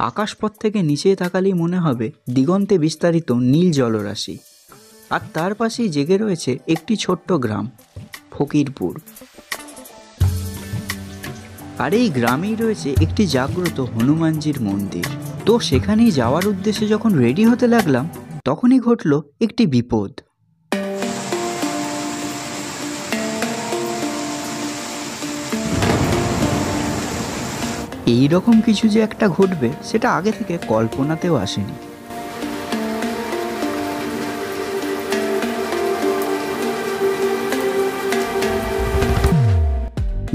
আকাশপথ থেকে নিচে তাকালেই মনে হবে দিগন্তে বিস্তারিত নীল জলরাশি। আর তার পাশেই জেগে রয়েছে একটি ছোট্ট গ্রাম, ফকিরপুর। আর এই গ্রামেই রয়েছে একটি জাগ্রত হনুমানজির মন্দির। তো সেখানেই যাওয়ার উদ্দেশ্যে যখন রেডি হতে লাগলাম, তখনই ঘটল একটি বিপদ। এই রকম কিছু যে একটা ঘটবে সেটা আগে থেকে কল্পনাতেও আসেনি।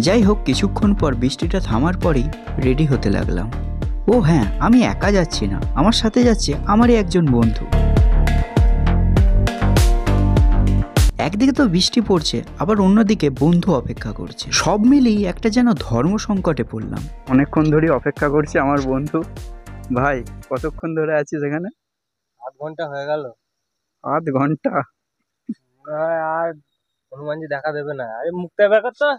যাই হোক, কিছুক্ষণ পর বৃষ্টিটা থামার পরেই রেডি হতে লাগলাম। ও হ্যাঁ, আমি একা যাচ্ছি না, আমার সাথে যাচ্ছে আমারই একজন বন্ধু। একদিকে তো বৃষ্টি পড়ছে, আবার অন্যদিকে বন্ধু অপেক্ষা করছে। সব মিলিয়ে একটা যেন ধর্ম সংকটে পড়লাম। অনেকক্ষণ ধরে অপেক্ষা করছি আমার বন্ধু। ভাই, কতক্ষণ ধরে আছিস এখানে? আধ ঘন্টা হয়ে গেল। আধ ঘন্টা? আর হনুমানজি দেখা দেবে না। আরে মুখটা বেকার তো।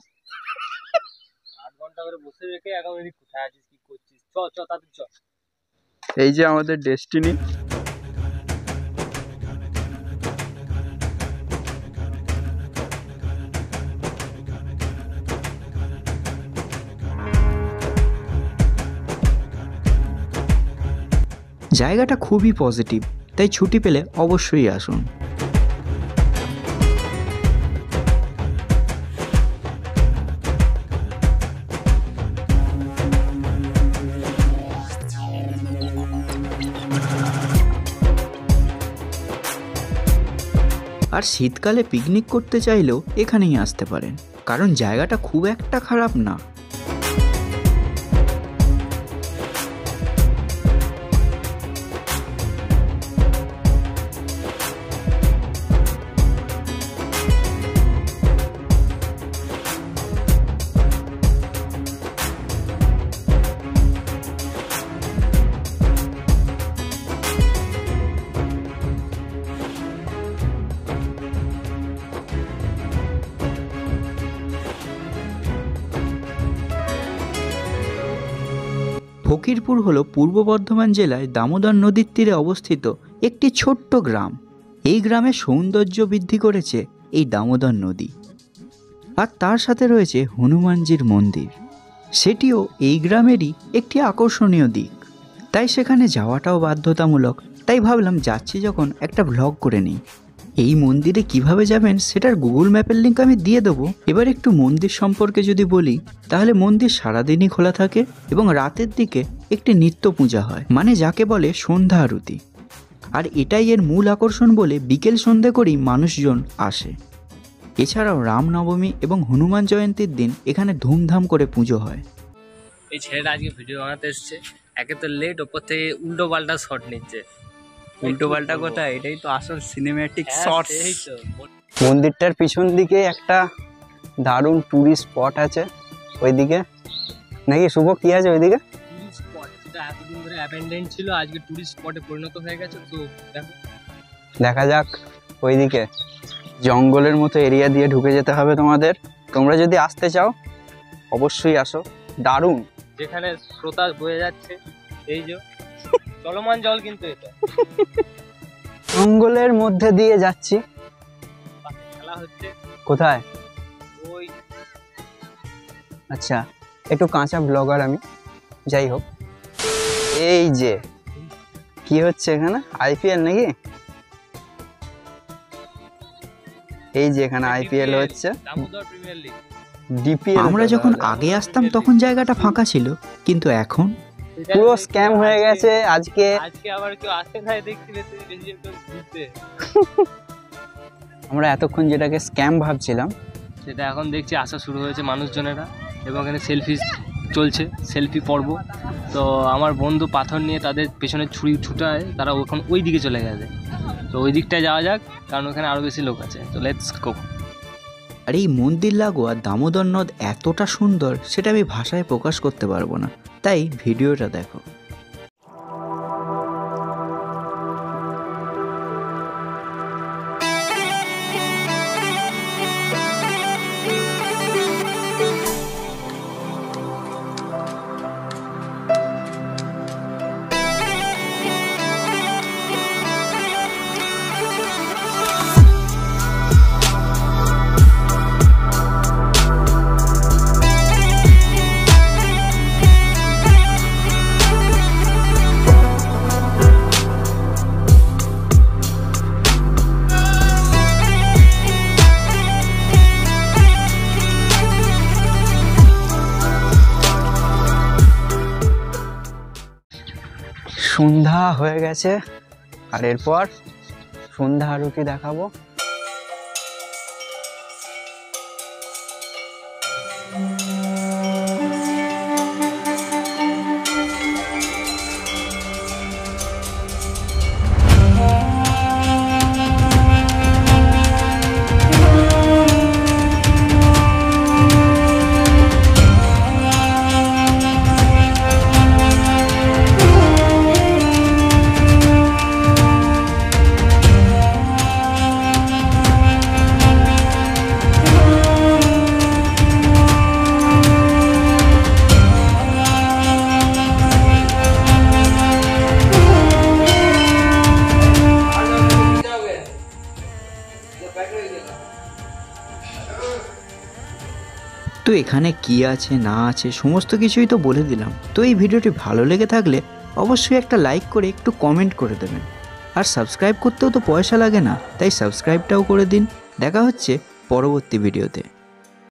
আধ ঘন্টা করে বসে রেখে এখন কোথায় আছিস, কি করছিস? চ চ তাড়াতাড়ি চ। এই যে আমাদের ডেস্টিনি। জায়গাটা খুবই পজিটিভ, তাই ছুটি পেলে অবশ্যই আসুন। আর শীতকালে পিকনিক করতে চাইলেও এখানেই আসতে পারেন, কারণ জায়গাটা খুব একটা খারাপ না। ফকিরপুর হলো পূর্ব বর্ধমান জেলায় দামোদর নদীর তীরে অবস্থিত একটি ছোট্ট গ্রাম। এই গ্রামের সৌন্দর্য বৃদ্ধি করেছে এই দামোদর নদী, আর তার সাথে রয়েছে হনুমানজির মন্দির। সেটিও এই গ্রামেরই একটি আকর্ষণীয় দিক, তাই সেখানে যাওয়াটাও বাধ্যতামূলক। তাই ভাবলাম যাচ্ছি যখন একটা ভ্লগ করে নিই। এই মন্দিরে কিভাবে যাবেন সেটার গুগল ম্যাপের লিঙ্ক আমি দিয়ে দেবো। এবার একটু মন্দির সম্পর্কে যদি বলি, তাহলে মন্দির সারাদিনই খোলা থাকে এবং রাতের দিকে একটি নিত্য পূজা হয়, মানে যাকে বলে সন্ধ্যা আরতি। আর এটাই এর মূল আকর্ষণ বলে বিকেল সন্ধ্যে করেই মানুষজন আসে। এছাড়াও রামনবমী এবং হনুমান জয়ন্তীর দিন এখানে ধুমধাম করে পুজো হয়। এই ছেলেটা আজকে ভিডিও বানাতে এসছে, একে তো লেট, ওপর থেকে উল্টো পাল্টা শট নিচ্ছে। উল্টো পাল্টা কোথায়? এটাই তো আসল সিনেম্যাটিক হ্যাঁ, শট। সেই তো। মন্দিরটার পিছন দিকে একটা দারুণ টুরিস্ট স্পট আছে ওইদিকে, নাকি শুভ? কি আছে ওইদিকে? টুরিস্ট স্পট, যেটা এতদিন ধরে অ্যাবেন্ডেন্ট ছিল, আজকে টুরিস্ট স্পটে পরিণত হয়ে গেছে। তো দেখো, দেখা যাক। ওইদিকে জঙ্গলের মতো এরিয়া দিয়ে ঢুকে যেতে হবে তোমাদের। তোমরা যদি আসতে চাও অবশ্যই আসো, দারুণ। যেখানে স্রোতা বয়ে যাচ্ছে, এই যে চলমান জল, কিন্তু এটা জঙ্গলের মধ্যে দিয়ে যাচ্ছি। খেলা হচ্ছে কোথায়? ওই আচ্ছা, একটু কাঁচা ব্লগার আমি। যাই হোক, এই যে কি হচ্ছে এখানে, আইপিএল নাকি? এই যে এখানে আইপিএল হচ্ছে, দামোদর প্রিমিয়ার লিগ, ডিপিএল। আমরা যখন আগে আসতাম তখন জায়গাটা ফাঁকা ছিল, কিন্তু এখন পুরো স্ক্যাম হয়ে গেছে। আজকে আবার কেউ আসে না, দেখছি বেশি ঘুরতে। আমরা এতক্ষণ যেটাকে স্ক্যাম ভাবছিলাম, সেটা এখন দেখছি আসা শুরু হয়েছে মানুষজনেরা, এবং এখানে সেলফি চলছে, সেলফি পর্ব। তো আমার বন্ধু পাথর নিয়ে তাদের পেছনে ছুটায়, তারা ওখানে ওই দিকে চলে গেছে। তো ওই দিকটায় যাওয়া যাক, কারণ ওখানে আরও বেশি লোক আছে। তো লেটস গো। আর এই মন্দির লাগোয়া দামোদর নদ এতটা সুন্দর, সেটা আমি ভাষায় প্রকাশ করতে পারবো না, তাই ভিডিওটা দেখো। সন্ধ্যা হয়ে গেছে, আর এরপর সন্ধ্যা আরতি দেখাবো। তো এখানে কি আছে না আছে সমস্ত কিছুই তো বলে দিলাম। তো এই ভিডিওটি ভালো লেগে থাকলে অবশ্যই একটা লাইক করে একটু কমেন্ট করে দেবেন। আর সাবস্ক্রাইব করতেও তো পয়সা লাগে না, তাই সাবস্ক্রাইবটাও করে দিন। দেখা হচ্ছে পরবর্তী ভিডিওতে।